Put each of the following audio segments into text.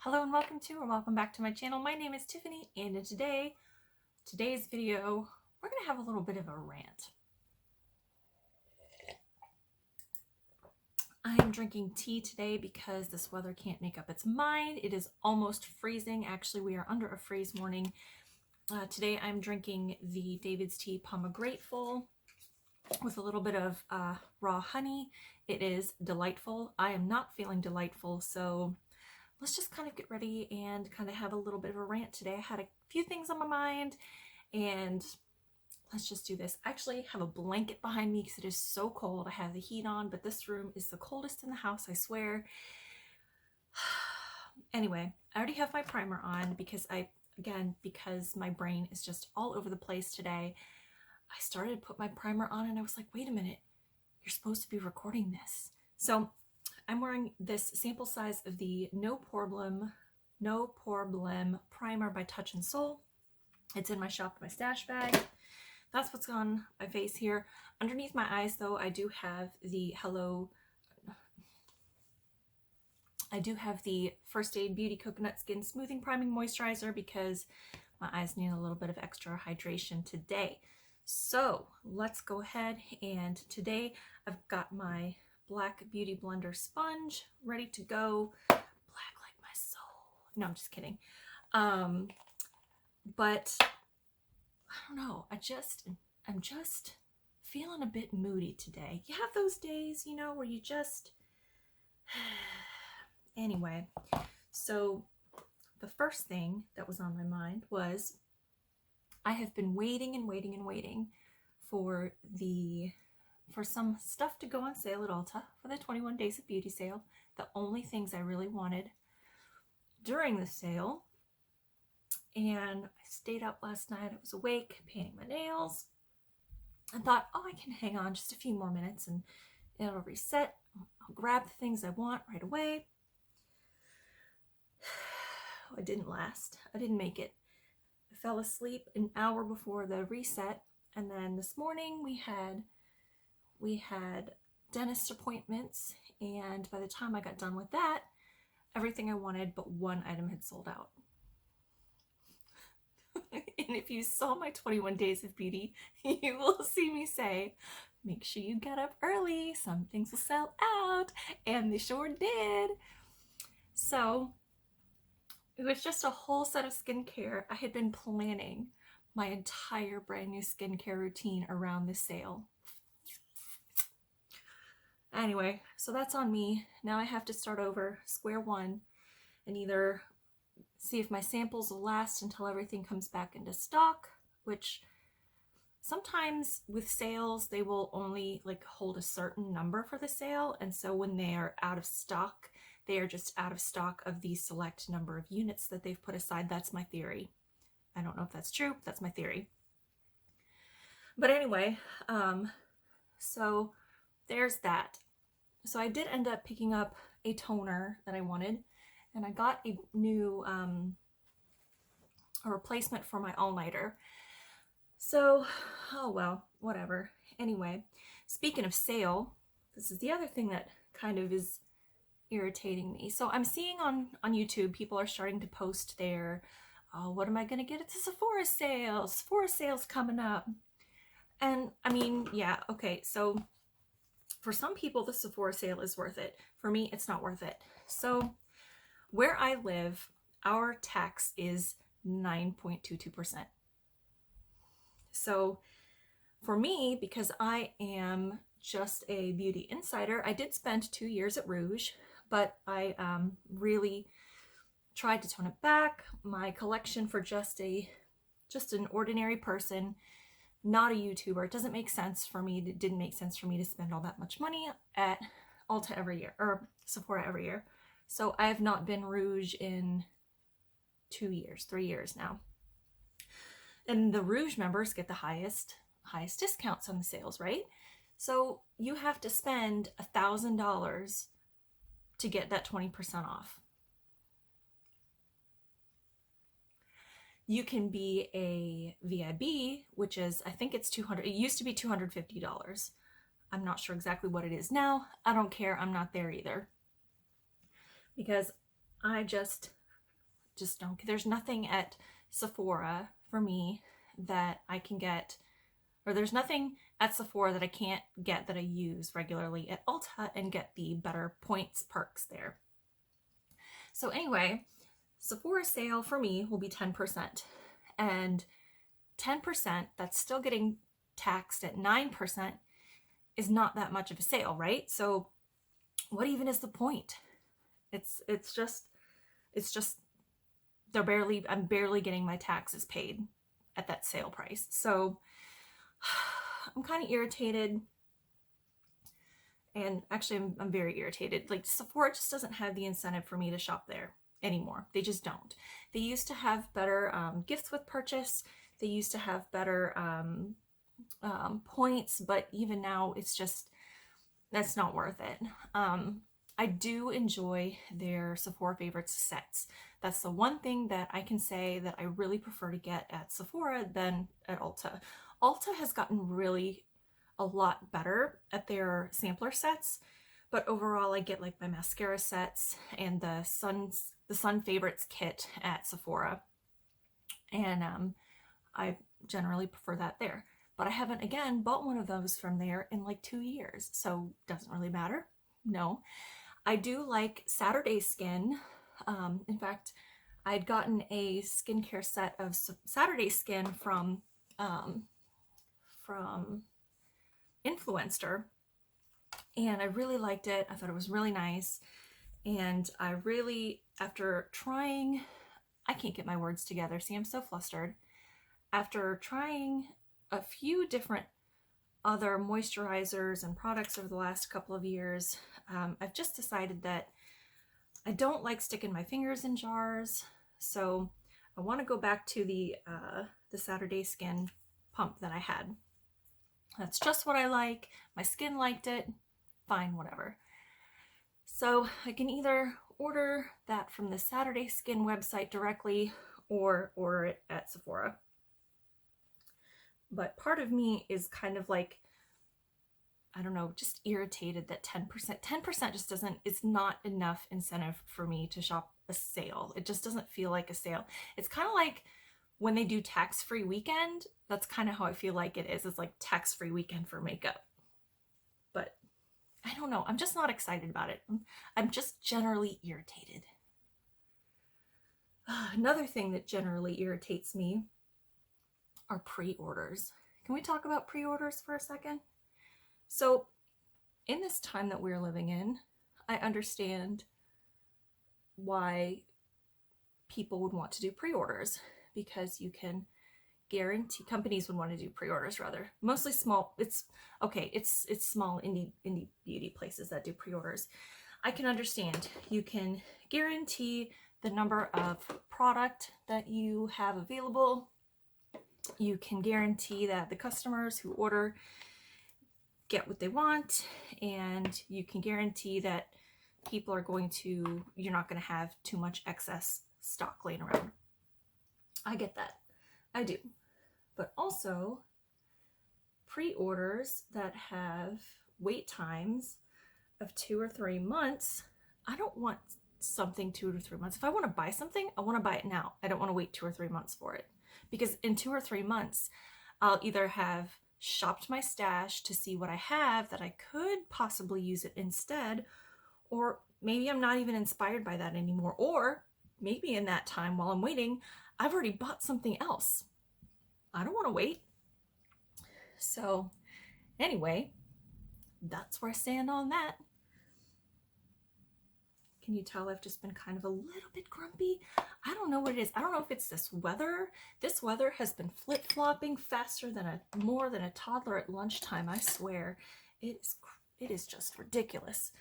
Hello and welcome back to my channel. My name is Tiffany, and in today's video, we're gonna have a little bit of a rant. I am drinking tea today because this weather can't make up its mind. It is almost freezing. Actually, we are under a freeze warning. Today I'm drinking the David's Tea Pomegrateful with a little bit of raw honey. It is delightful. I am not feeling delightful, so let's just kind of get ready and kind of have a little bit of a rant today. I had a few things on my mind and let's just do this. I actually have a blanket behind me because it is so cold. I have the heat on, but this room is the coldest in the house, I swear. Anyway, I already have my primer on because because my brain is just all over the place today. I started to put my primer on and I was like, wait a minute, you're supposed to be recording this. So I'm wearing this sample size of the No PoreBlem primer by Touch in Soul. It's in my shop, my stash bag. That's what's on my face here. Underneath my eyes, though, I do have the First Aid Beauty Coconut Skin Smoothing Priming Moisturizer because my eyes need a little bit of extra hydration today. So let's go ahead, and today I've got my Black Beauty Blender sponge ready to go. Black like my soul. No, I'm just kidding. But I don't know. I'm just feeling a bit moody today. You have those days, you know, where you just anyway. So the first thing that was on my mind was I have been waiting and waiting and waiting for some stuff to go on sale at Ulta for the 21 Days of Beauty sale. The only things I really wanted during the sale. And I stayed up last night. I was awake, painting my nails. I thought, oh, I can hang on just a few more minutes and it'll reset. I'll grab the things I want right away. It didn't last. I didn't make it. I fell asleep an hour before the reset. And then this morning we had dentist appointments, and by the time I got done with that, everything I wanted but one item had sold out. And if you saw my 21 Days of Beauty, you will see me say, make sure you get up early, some things will sell out, and they sure did. So it was just a whole set of skincare. I had been planning my entire brand new skincare routine around this sale. Anyway, so that's on me. Now I have to start over, square one, and either see if my samples will last until everything comes back into stock, which sometimes with sales, they will only like hold a certain number for the sale. And so when they are out of stock, they are just out of stock of the select number of units that they've put aside. That's my theory. I don't know if that's true, but that's my theory. But anyway, so there's that. So I did end up picking up a toner that I wanted, and I got a new a replacement for my all-nighter. So, oh well, whatever. Anyway, speaking of sale, this is the other thing that kind of is irritating me. So I'm seeing on YouTube, people are starting to post their, oh, what am I gonna get at the Sephora sale? Sephora sale's coming up. And I mean, yeah, okay, so for some people, the Sephora sale is worth it. For me, it's not worth it. So where I live, our tax is 9.22%. So for me, because I am just a beauty insider, I did spend 2 years at Rouge, but I really tried to tone it back. My collection for just an ordinary person, not a YouTuber, it doesn't make sense for me. It didn't make sense for me to spend all that much money at Ulta every year, or Sephora every year. So I have not been Rouge in 3 years now. And the Rouge members get the highest discounts on the sales, right? So you have to spend $1,000 to get that 20% off. You can be a VIB, which is, I think it's $200. It used to be $250. I'm not sure exactly what it is now. I don't care. I'm not there either. Because I just just don't. There's nothing at Sephora for me that I can get, or there's nothing at Sephora that I can't get that I use regularly at Ulta and get the better points perks there. So anyway, Sephora sale for me will be 10%, and 10%, that's still getting taxed at 9%, is not that much of a sale, right? So what even is the point? It's just I'm barely getting my taxes paid at that sale price. So I'm kind of irritated. And actually I'm very irritated. Like, Sephora just doesn't have the incentive for me to shop there anymore. They just don't. They used to have better gifts with purchase. They used to have better points, but even now it's just, that's not worth it. I do enjoy their Sephora Favorites sets. That's the one thing that I can say that I really prefer to get at Sephora than at Ulta. Ulta has gotten really a lot better at their sampler sets, but overall I get like my mascara sets and the Sun Favorites kit at Sephora, and I generally prefer that there. But I haven't, again, bought one of those from there in like 2 years, so doesn't really matter. No. I do like Saturday Skin. In fact, I'd gotten a skincare set of Saturday Skin from Influenster, and I really liked it. I thought it was really nice, and I really, after trying, I can't get my words together. See, I'm so flustered. After trying a few different other moisturizers and products over the last couple of years, I've just decided that I don't like sticking my fingers in jars, so I want to go back to the Saturday Skin pump that I had. That's just what I like. My skin liked it. Fine, whatever. So I can either order that from the Saturday Skin website directly or order it at Sephora. But part of me is kind of like, I don't know, just irritated that 10% just doesn't, it's not enough incentive for me to shop a sale. It just doesn't feel like a sale. It's kind of like when they do tax-free weekend, that's kind of how I feel like it is. It's like tax-free weekend for makeup. But I don't know, I'm just not excited about it. I'm just generally irritated. Another thing that generally irritates me are pre-orders. Can we talk about pre-orders for a second? So in this time that we're living in, I understand why people would want to do pre-orders, because you can guarantee, companies would want to do pre-orders rather, mostly small, it's small indie beauty places that do pre-orders. I can understand. You can guarantee the number of product that you have available. You can guarantee that the customers who order get what they want, and you can guarantee that people are going to, you're not going to have too much excess stock laying around. I get that. I do. But also, pre-orders that have wait times of 2 or 3 months, I don't want something 2 to 3 months. If I want to buy something, I want to buy it now. I don't want to wait 2 or 3 months for it. Because in 2 or 3 months, I'll either have shopped my stash to see what I have that I could possibly use it instead, or maybe I'm not even inspired by that anymore, or maybe in that time while I'm waiting, I've already bought something else. I don't want to wait. So anyway, that's where I stand on that. Can you tell I've just been kind of a little bit grumpy? I don't know what it is. I don't know if it's this weather. This weather has been flip-flopping faster than more than a toddler at lunchtime. I swear. It is just ridiculous.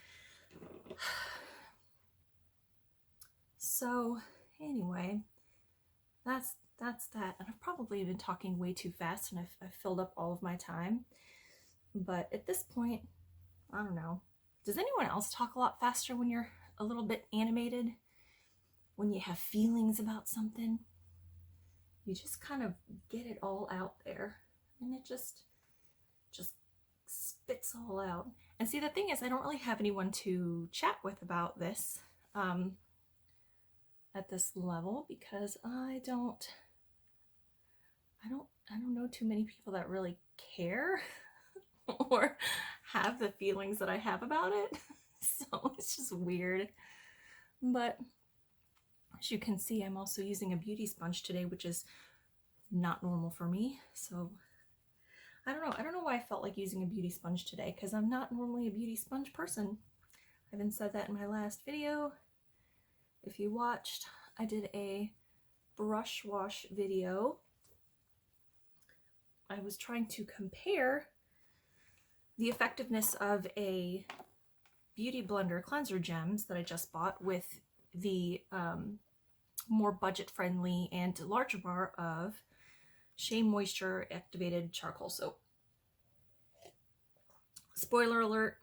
So anyway, that's that. And I've probably been talking way too fast, and I've filled up all of my time. But at this point, I don't know. Does anyone else talk a lot faster when you're a little bit animated? When you have feelings about something? You just kind of get it all out there, and it just spits all out. And see, the thing is, I don't really have anyone to chat with about this. at this level because I don't know too many people that really care or have the feelings that I have about it. So it's just weird. But as you can see, I'm also using a beauty sponge today, which is not normal for me. So I don't know why I felt like using a beauty sponge today, because I'm not normally a beauty sponge person. I even said that in my last video. If you watched, I did a brush wash video. I was trying to compare the effectiveness of a Beauty Blender cleanser gems that I just bought with the more budget-friendly and larger bar of Shea Moisture Activated Charcoal Soap. Spoiler alert,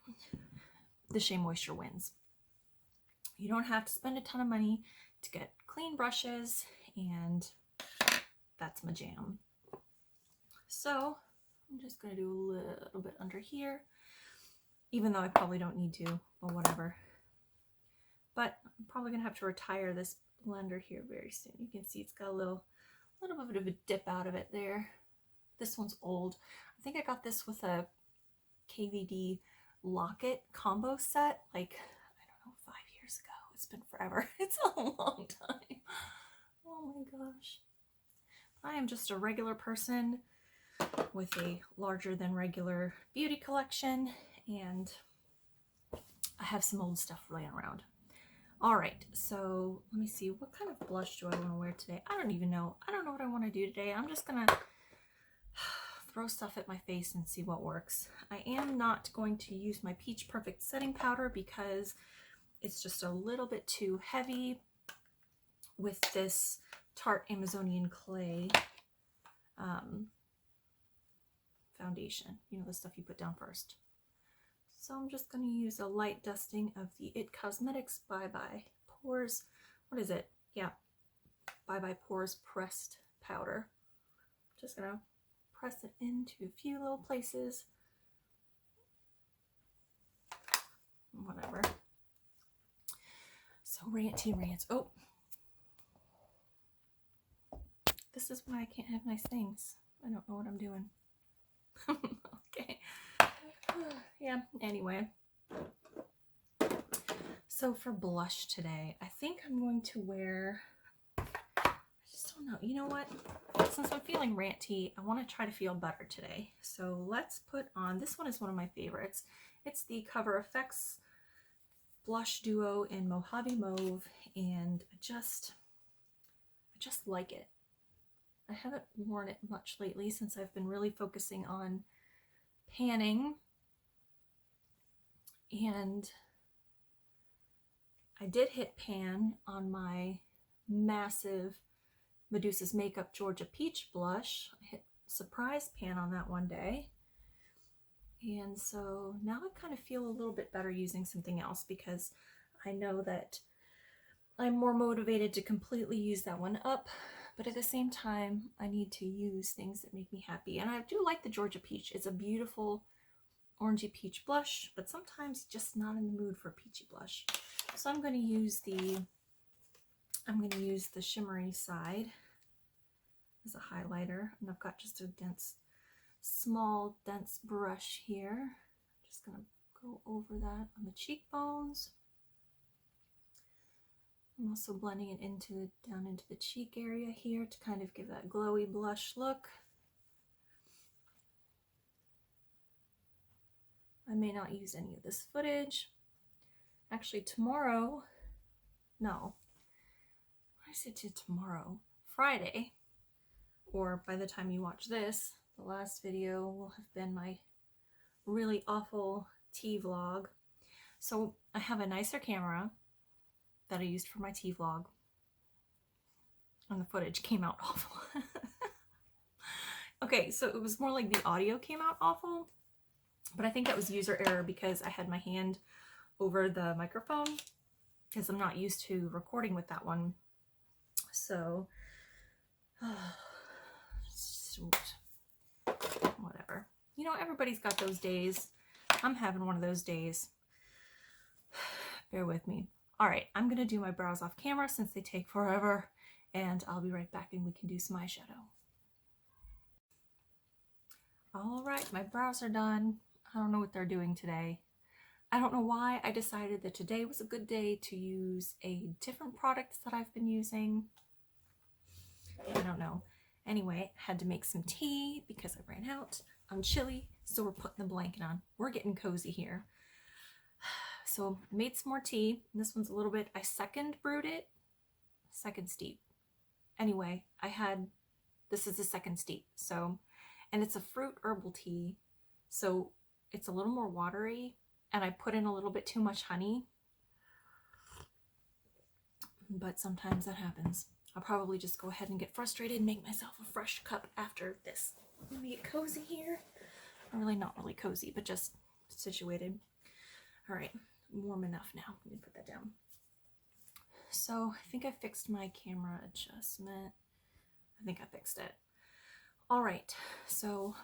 the Shea Moisture wins. You don't have to spend a ton of money to get clean brushes, and that's my jam. So I'm just going to do a little bit under here, even though I probably don't need to, but whatever. But I'm probably going to have to retire this blender here very soon. You can see it's got a little bit of a dip out of it there. This one's old. I think I got this with a KVD Locket combo set, like, I don't know, 5 years ago. It's been forever. It's a long time. Oh my gosh. I am just a regular person with a larger than regular beauty collection, and I have some old stuff laying around. All right, so let me see, what kind of blush do I want to wear today? I don't even know. I don't know what I want to do today. I'm just gonna throw stuff at my face and see what works. I am not going to use my Peach Perfect setting powder because it's just a little bit too heavy with this Tarte Amazonian Clay foundation. You know, the stuff you put down first. So I'm just going to use a light dusting of the NYX Cosmetics Bye Bye Pores. What is it? Yeah, Bye Bye Pores pressed powder. Just going to press it into a few little places. Whatever. So ranty rants. Oh, this is why I can't have nice things. I don't know what I'm doing. Okay. Yeah, anyway. So for blush today, I think I'm going to wear, I just don't know. You know what? Since I'm feeling ranty, I want to try to feel better today. So let's put on, this one is one of my favorites. It's the CoverFX Blush Duo in Mojave Mauve, and I just like it. I haven't worn it much lately since I've been really focusing on panning, and I did hit pan on my massive Medusa's Makeup Georgia Peach blush. I hit surprise pan on that one day, and so now I kind of feel a little bit better using something else because I know that I'm more motivated to completely use that one up, but at the same time I need to use things that make me happy. And I do like the Georgia Peach. It's a beautiful orangey peach blush, but sometimes just not in the mood for a peachy blush. So I'm going to use the shimmery side as a highlighter, and I've got just a small dense brush here. I'm just going to go over that on the cheekbones. I'm also blending it down into the cheek area here to kind of give that glowy blush look. I may not use any of this footage. Actually, tomorrow, no, I said to tomorrow, Friday, or by the time you watch this, the last video will have been my really awful tea vlog. So I have a nicer camera that I used for my tea vlog, and the footage came out awful. Okay, so it was more like the audio came out awful, but I think that was user error because I had my hand over the microphone because I'm not used to recording with that one. So whatever. You know, everybody's got those days. I'm having one of those days. Bear with me. All right, I'm gonna do my brows off camera since they take forever, and I'll be right back and we can do some eyeshadow. All right, my brows are done. I don't know what they're doing today. I don't know why I decided that today was a good day to use a different product that I've been using. I don't know. Anyway, had to make some tea because I ran out. I'm chilly, so we're putting the blanket on. We're getting cozy here. So I made some more tea. This one's a little bit, I second brewed it. Second steep. Anyway, this is the second steep. So, and it's a fruit herbal tea. So it's a little more watery, and I put in a little bit too much honey. But sometimes that happens. I'll probably just go ahead and get frustrated and make myself a fresh cup after this. Let me get cozy here. Really not really cozy, but just situated. All right, warm enough now. Let me put that down. So I think I fixed my camera adjustment. I think I fixed it. All right, so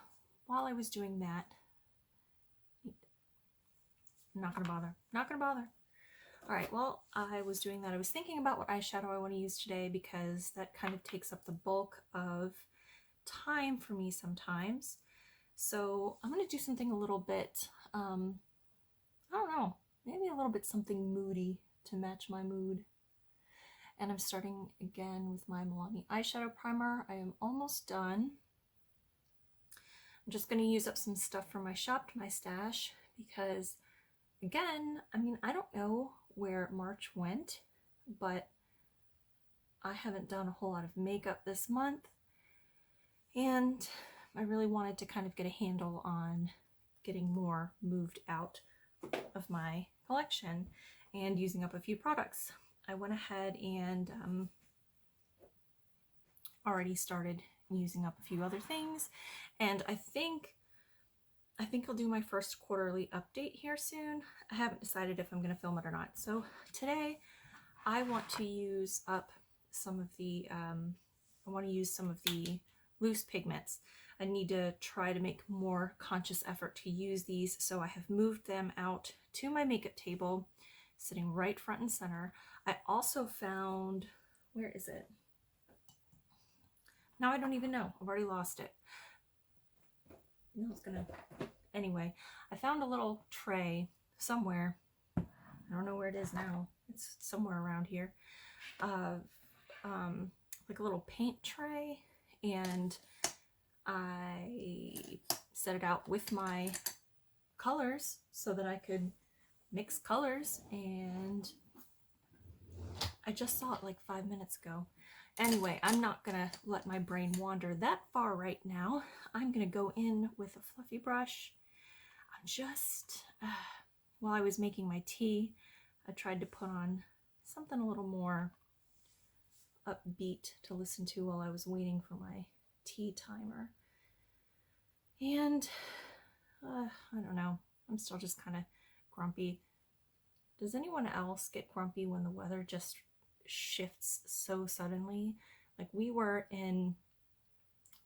while I was doing that, I'm not gonna bother. All right, well, I was doing that. I was thinking about what eyeshadow I want to use today because that kind of takes up the bulk of time for me sometimes. So I'm going to do something a little bit, I don't know, maybe a little bit something moody to match my mood. And I'm starting again with my Milani eyeshadow primer. I am almost done. I'm just going to use up some stuff from my shop to my stash because, again, I mean, I don't know where March went, but I haven't done a whole lot of makeup this month, and I really wanted to kind of get a handle on getting more moved out of my collection and using up a few products. I went ahead and already started using up a few other things, and I think I'll do my first quarterly update here soon. I haven't decided if I'm going to film it or not. So today I want to use up some of the, loose pigments. I need to try to make more conscious effort to use these. So I have moved them out to my makeup table, sitting right front and center. I also found, where is it? Now I don't even know. I've already lost it. No, it's gonna... Anyway, I found a little tray somewhere. I don't know where it is now. It's somewhere around here. Like a little paint tray, and I set it out with my colors so that I could mix colors, and I just saw it like 5 minutes ago. Anyway, I'm not gonna let my brain wander that far right now. I'm gonna go in with a fluffy brush. I'm just, while I was making my tea, I tried to put on something a little more upbeat to listen to while I was waiting for my tea timer. And I don't know, I'm still just kind of grumpy. Does anyone else get grumpy when the weather just shifts so suddenly? Like we were in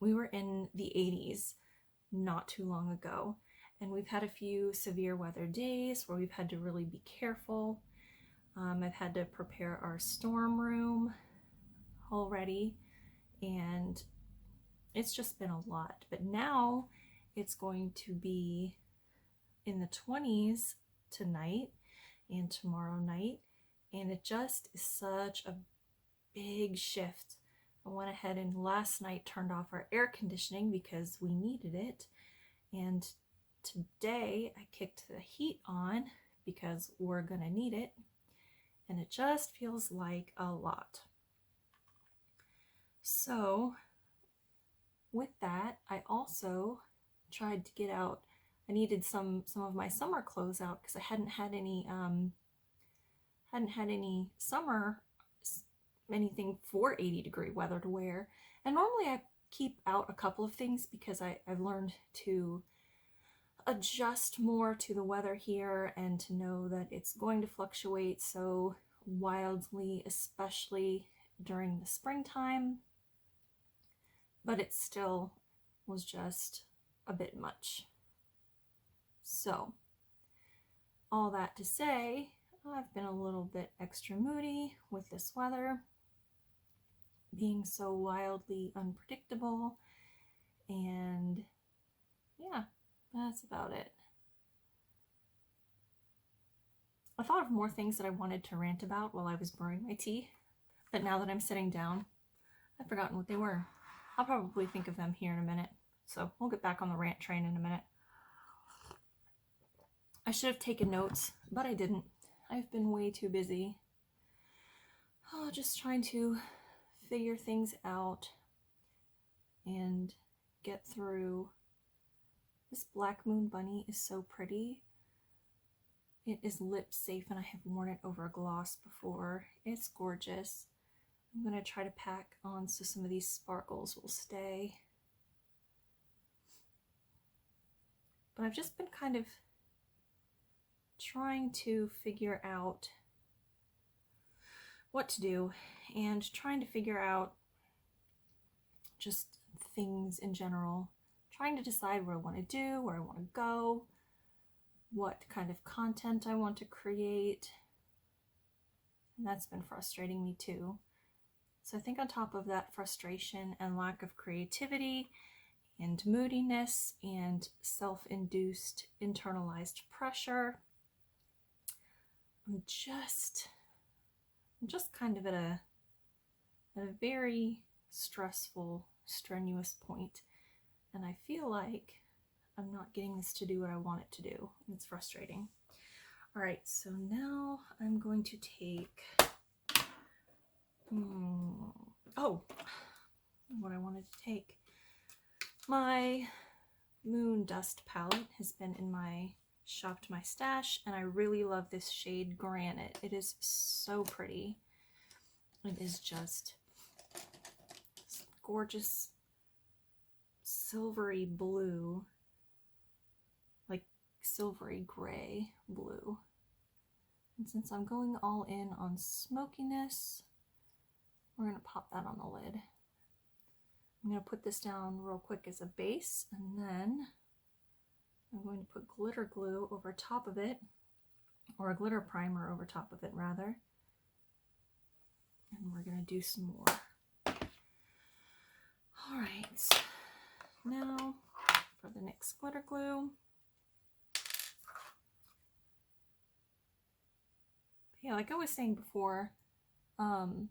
the 80s not too long ago, and we've had a few severe weather days where we've had to really be careful. I've had to prepare our storm room already, and it's just been a lot. But now it's going to be in the 20s tonight and tomorrow night, and it just is such a big shift. I went ahead and last night turned off our air conditioning because we needed it, and today I kicked the heat on because we're gonna need it, and it just feels like a lot. So with that, I also tried to get out, I needed some of my summer clothes out because I hadn't had any summer, anything for 80-degree weather to wear. And normally I keep out a couple of things because I've learned to adjust more to the weather here and to know that it's going to fluctuate so wildly, especially during the springtime. But it still was just a bit much. So all that to say, I've been a little bit extra moody with this weather being so wildly unpredictable, and yeah, that's about it. I thought of more things that I wanted to rant about while I was brewing my tea, but now that I'm sitting down, I've forgotten what they were. I'll probably think of them here in a minute, so we'll get back on the rant train in a minute. I should have taken notes, but I didn't. I've been way too busy. Oh, just trying to figure things out and get through. This Black Moon Bunny is so pretty. It is lip safe and I have worn it over a gloss before. It's gorgeous. I'm going to try to pack on so some of these sparkles will stay. But I've just been kind of trying to figure out what to do and trying to figure out just things in general. Trying to decide what I want to do, where I want to go, what kind of content I want to create. And that's been frustrating me too. So I think on top of that frustration and lack of creativity and moodiness and self-induced internalized pressure, I'm just kind of at a very stressful, strenuous point, and I feel like I'm not getting this to do what I want it to do. It's frustrating. All right, so now I'm going to take, what I wanted to take. My Moon Dust palette has been in my Shop to My Stash, and I really love this shade Granite. It is so pretty. It is just gorgeous silvery blue, like silvery gray blue. And since I'm going all in on smokiness, we're going to pop that on the lid. I'm going to put this down real quick as a base, and then I'm going to put glitter glue over top of it, or a glitter primer over top of it rather. And we're going to do some more. All right, now for the NYX glitter glue. Yeah, like I was saying before, I'm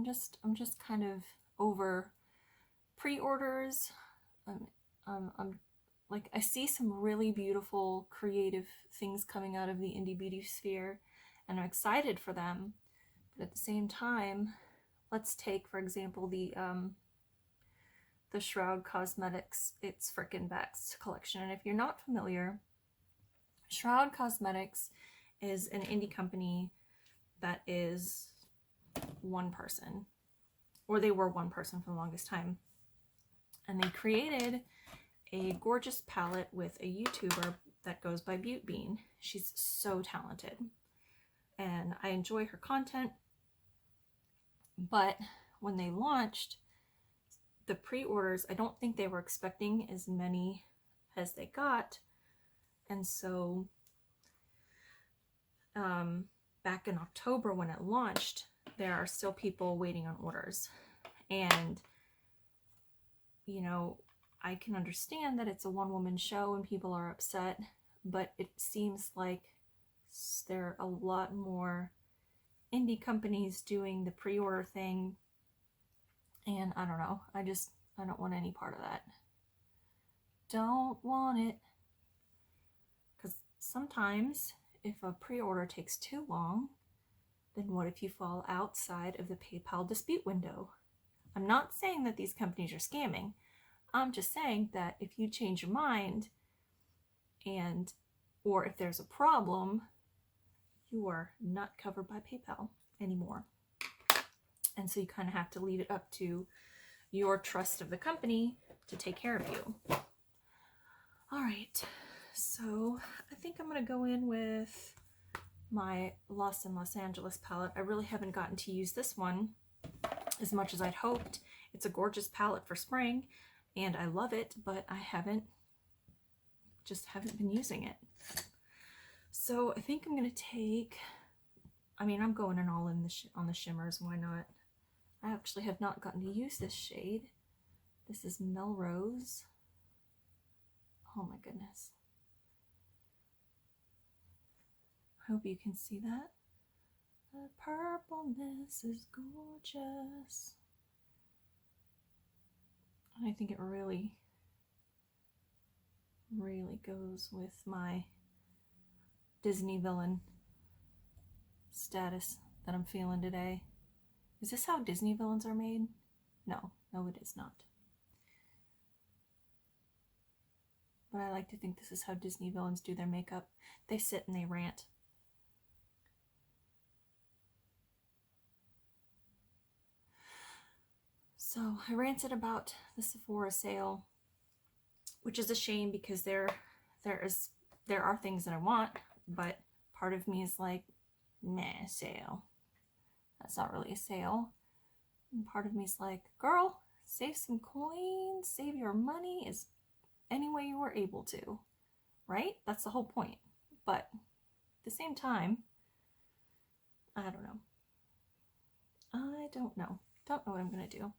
just kind of over pre-orders. I'm like, I see some really beautiful creative things coming out of the indie beauty sphere, and I'm excited for them. But at the same time, let's take, for example, the Shroud Cosmetics It's Frickin' Best collection. And if you're not familiar, Shroud Cosmetics is an indie company that is one person, or they were one person for the longest time. And they created a gorgeous palette with a YouTuber that goes by Butte Bean. She's so talented, and I enjoy her content. But when they launched the pre-orders, I don't think they were expecting as many as they got. And so back in October when it launched, there are still people waiting on orders. And, you know, I can understand that it's a one-woman show and people are upset, but it seems like there are a lot more indie companies doing the pre-order thing, and I don't know, I don't want any part of that. Don't want it. Because sometimes if a pre-order takes too long, then what if you fall outside of the PayPal dispute window? I'm not saying that these companies are scamming. I'm just saying that if you change your mind, or if there's a problem, you are not covered by PayPal anymore. And so you kind of have to leave it up to your trust of the company to take care of you. All right, so I think I'm going to go in with my Lost in Los Angeles palette. I really haven't gotten to use this one as much as I'd hoped. It's a gorgeous palette for spring, and I love it, but I just haven't been using it. So I think I'm going to take, I mean, I'm going in all in on the shimmers. Why not? I actually have not gotten to use this shade. This is Melrose. Oh my goodness. I hope you can see that. The purpleness is gorgeous. And I think it really, really goes with my Disney villain status that I'm feeling today. Is this how Disney villains are made? No, no it is not. But I like to think this is how Disney villains do their makeup. They sit and they rant. So I ranted about the Sephora sale, which is a shame because there are things that I want, but part of me is like, nah, sale. That's not really a sale. And part of me is like, girl, save some coins, save your money as any way you were able to, right? That's the whole point. But at the same time, I don't know. Don't know what I'm gonna do.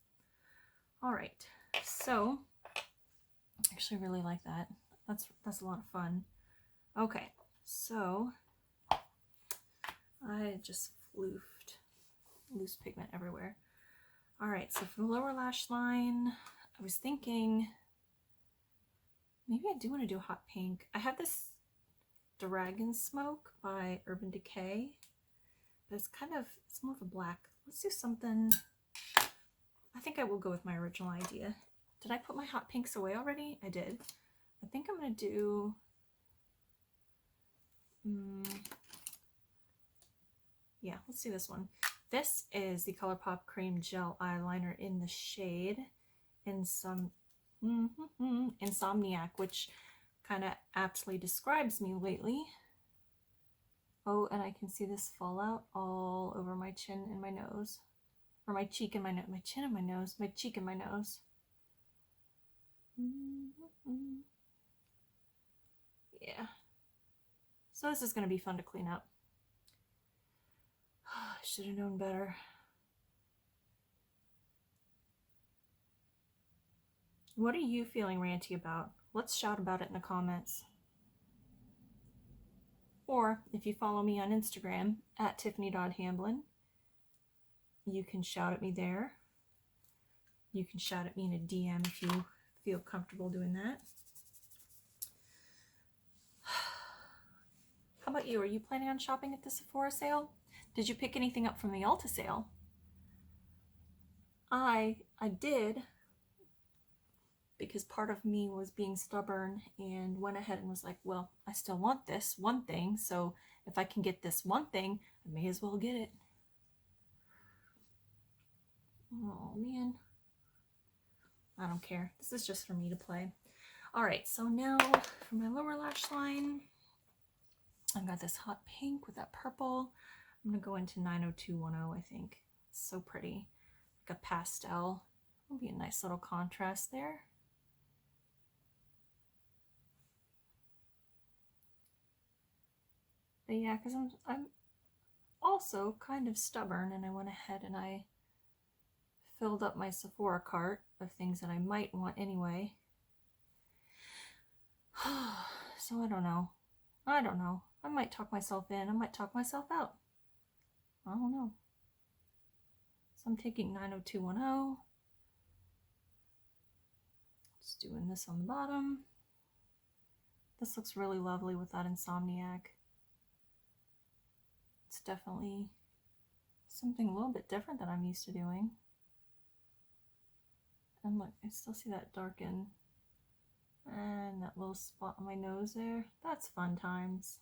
All right, so I actually really like that. That's a lot of fun. Okay, so I just floofed loose pigment everywhere. All right, so for the lower lash line, I was thinking maybe I do want to do hot pink. I have this Dragon Smoke by Urban Decay, but it's more of a black. Let's do something. I think I will go with my original idea. Did I put my hot pinks away already? I did. I think I'm going to do... yeah, let's do this one. This is the ColourPop Cream Gel Eyeliner in the shade Insomniac, which kind of aptly describes me lately. Oh, and I can see this fallout all over my chin and my nose. Or my cheek and my nose. My chin and my nose. My cheek and my nose. Yeah. So this is going to be fun to clean up. I should have known better. What are you feeling ranty about? Let's shout about it in the comments. Or if you follow me on Instagram at Tiffany.Hamblin, you can shout at me there. You can shout at me in a DM if you feel comfortable doing that. How about you? Are you planning on shopping at the Sephora sale? Did you pick anything up from the Ulta sale? I did, because part of me was being stubborn and went ahead and was like, well, I still want this one thing, so if I can get this one thing, I may as well get it. Oh man, I don't care. This is just for me to play. All right, so now for my lower lash line, I've got this hot pink with that purple. I'm gonna go into 90210, I think. It's so pretty, like a pastel. It'll be a nice little contrast there. But yeah, because I'm also kind of stubborn, and I went ahead and I filled up my Sephora cart of things that I might want anyway. So I don't know. I might talk myself in. I might talk myself out. I don't know. So I'm taking 90210. Just doing this on the bottom. This looks really lovely with that Insomniac. It's definitely something a little bit different than I'm used to doing. And look, I still see that darken. And that little spot on my nose there. That's fun times.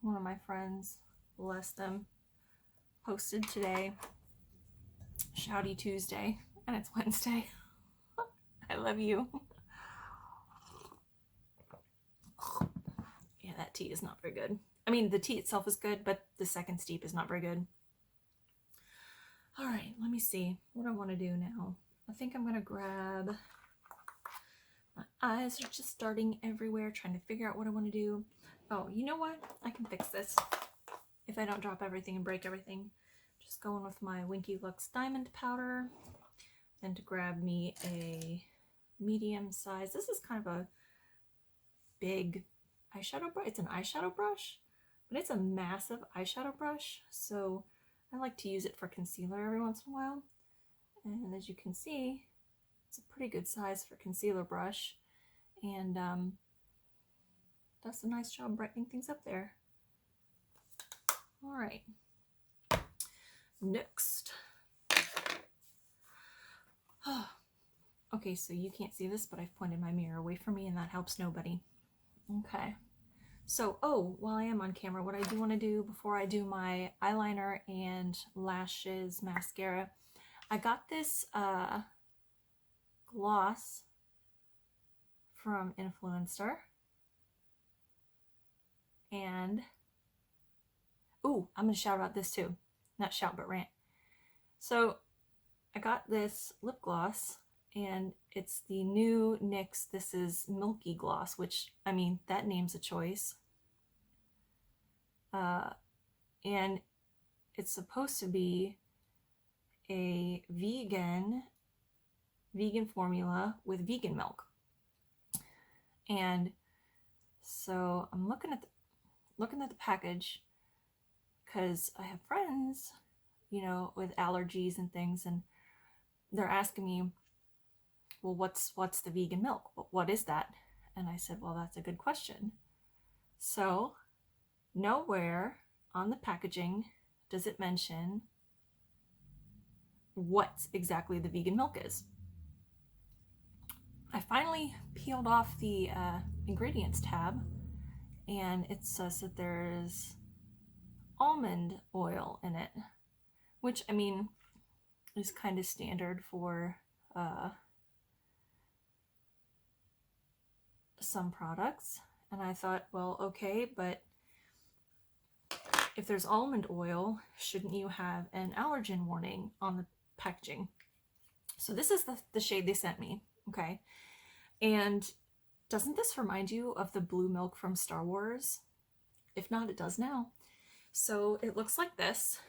One of my friends, bless them, posted today, Shouty Tuesday, and it's Wednesday. I love you. Yeah, that tea is not very good. I mean, the tea itself is good, but the second steep is not very good. All right, let me see what I want to do now. I think I'm gonna grab, my eyes are just starting everywhere, trying to figure out what I want to do. Oh, you know what? I can fix this if I don't drop everything and break everything. Just going with my Winky Lux Diamond Powder, and to grab me a medium size. This is kind of a big eyeshadow brush. It's an eyeshadow brush, but it's a massive eyeshadow brush, so I like to use it for concealer every once in a while. And as you can see, it's a pretty good size for concealer brush, and does a nice job brightening things up there. All right, next. Okay, so you can't see this, but I've pointed my mirror away from me, and that helps nobody. Okay, so, oh, while I am on camera, what I do want to do before I do my eyeliner and lashes, mascara, I got this gloss from Influenster, and ooh, I'm gonna shout about this too. Not shout, but rant. So I got this lip gloss, and it's the new NYX. This is Milky gloss, which, I mean, that name's a choice. And it's supposed to be a vegan formula with vegan milk. And so I'm looking at the package, because I have friends, you know, with allergies and things, and they're asking me, well, what's the vegan milk? What is that? And I said, well, that's a good question. So nowhere on the packaging does it mention what exactly the vegan milk is. I finally peeled off the ingredients tab, and it says that there's almond oil in it, which, I mean, is kind of standard for some products. And I thought, well, okay, but if there's almond oil, shouldn't you have an allergen warning on the packaging? So this is the shade they sent me, okay? And doesn't this remind you of the blue milk from Star Wars? If not, it does now. So it looks like this.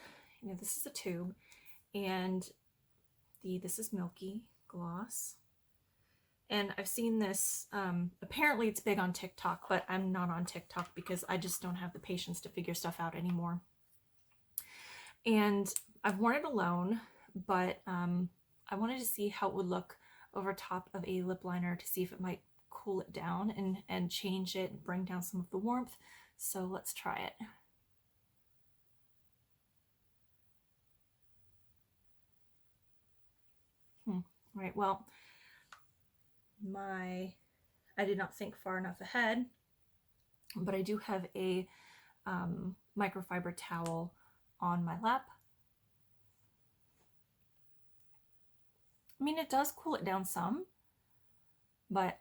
You know, this is a tube, and this is Milky gloss. And I've seen this, apparently it's big on TikTok, but I'm not on TikTok because I just don't have the patience to figure stuff out anymore. And I've worn it alone, but I wanted to see how it would look over top of a lip liner to see if it might cool it down and change it and bring down some of the warmth. So let's try it. Right, well, I did not think far enough ahead, but I do have a microfiber towel on my lap. I mean, it does cool it down some, but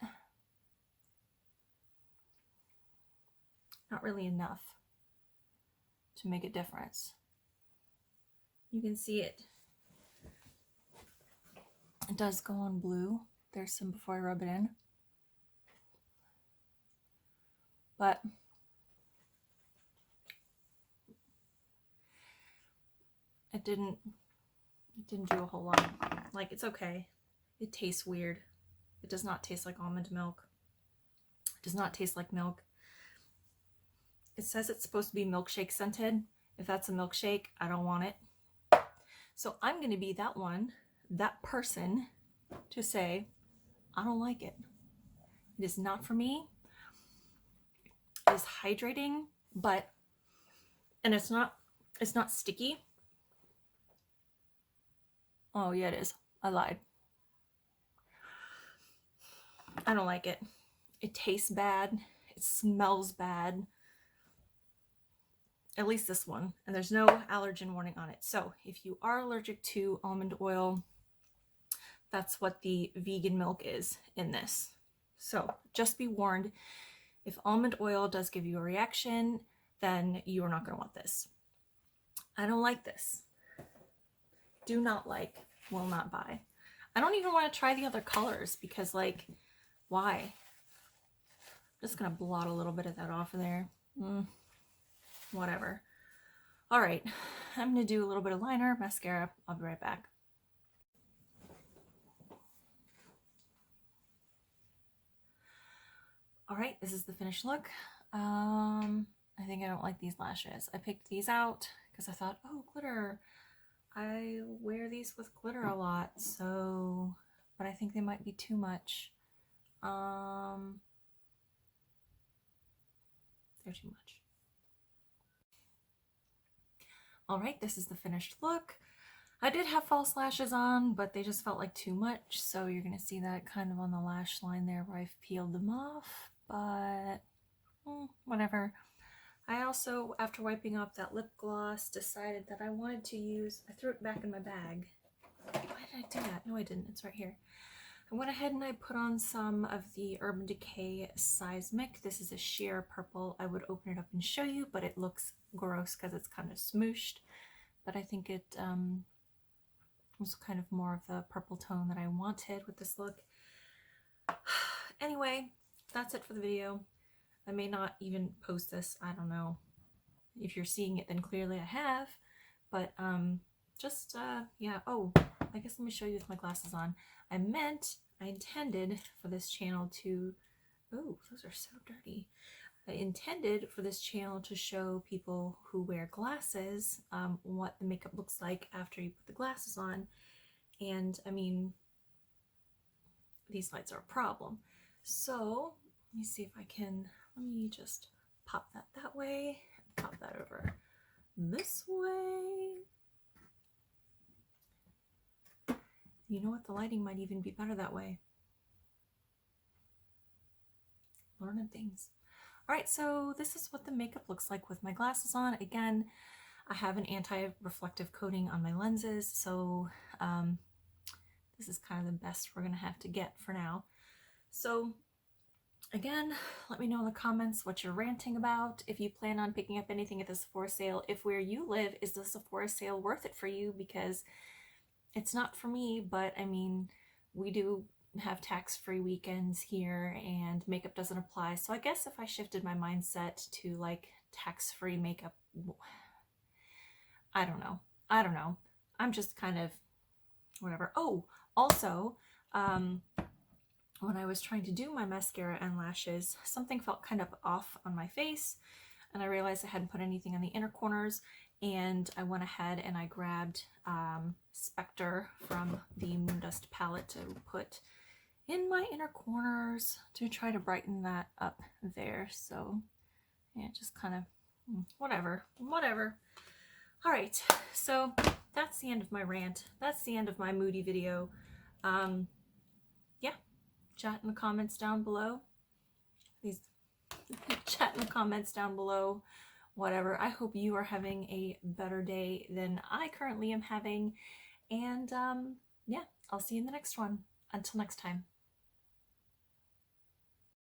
not really enough to make a difference. You can see it. It does go on blue. There's some before I rub it in. But it didn't do a whole lot. Like, it's okay. It tastes weird. It does not taste like almond milk. It does not taste like milk. It says it's supposed to be milkshake scented. If that's a milkshake, I don't want it. So I'm going to be that person to say, I don't like it. It is not for me. It is hydrating, and it's not sticky. Oh yeah, it is. I lied. I don't like it. It tastes bad. It smells bad. At least this one. And there's no allergen warning on it. So if you are allergic to almond oil, that's what the vegan milk is in this. So just be warned, if almond oil does give you a reaction, then you are not going to want this. I don't like this. Do not like, will not buy. I don't even want to try the other colors because, like, why? I'm just gonna blot a little bit of that off of there. Whatever. All right, I'm gonna do a little bit of liner, mascara. I'll be right back. All right, this is the finished look. I think I don't like these lashes. I picked these out because I thought, oh, glitter. I wear these with glitter a lot, so, but I think they might be too much. They're too much. All right, this is the finished look. I did have false lashes on, but they just felt like too much, so you're gonna see that kind of on the lash line there where I've peeled them off, but whatever. I also, after wiping off that lip gloss, decided that I wanted to use, I threw it back in my bag. Why did I do that? No, I didn't. It's right here. I went ahead and I put on some of the Urban Decay Seismic. This is a sheer purple. I would open it up and show you, but it looks gross because it's kind of smooshed. But I think it was kind of more of the purple tone that I wanted with this look. Anyway, that's it for the video. I may not even post this. I don't know. If you're seeing it, then clearly I have. But yeah. Oh, I guess let me show you with my glasses on. I intended for this channel to, oh, those are so dirty. I intended for this channel to show people who wear glasses what the makeup looks like after you put the glasses on. And I mean, these lights are a problem. So let me see if I can, let me just pop that way, pop that over this way. You know what, the lighting might even be better that way. Learning things. All right, so this is what the makeup looks like with my glasses on. Again, I have an anti-reflective coating on my lenses, so this is kind of the best we're gonna have to get for now. So again, let me know in the comments what you're ranting about. If you plan on picking up anything at the Sephora sale, if where you live, is the Sephora sale worth it for you? Because it's not for me, but I mean, we do have tax-free weekends here and makeup doesn't apply. So I guess if I shifted my mindset to like tax-free makeup, I don't know. I'm just kind of whatever. Oh, also, when I was trying to do my mascara and lashes, something felt kind of off on my face, and I realized I hadn't put anything on the inner corners, and I went ahead and I grabbed Spectre from the Moondust palette to put in my inner corners to try to brighten that up there. So yeah, just kind of whatever. All right, so that's the end of my rant. That's the end of my moody video. Yeah, chat in the comments down below. Please chat in the comments down below. Whatever. I hope you are having a better day than I currently am having. And yeah, I'll see you in the next one. Until next time.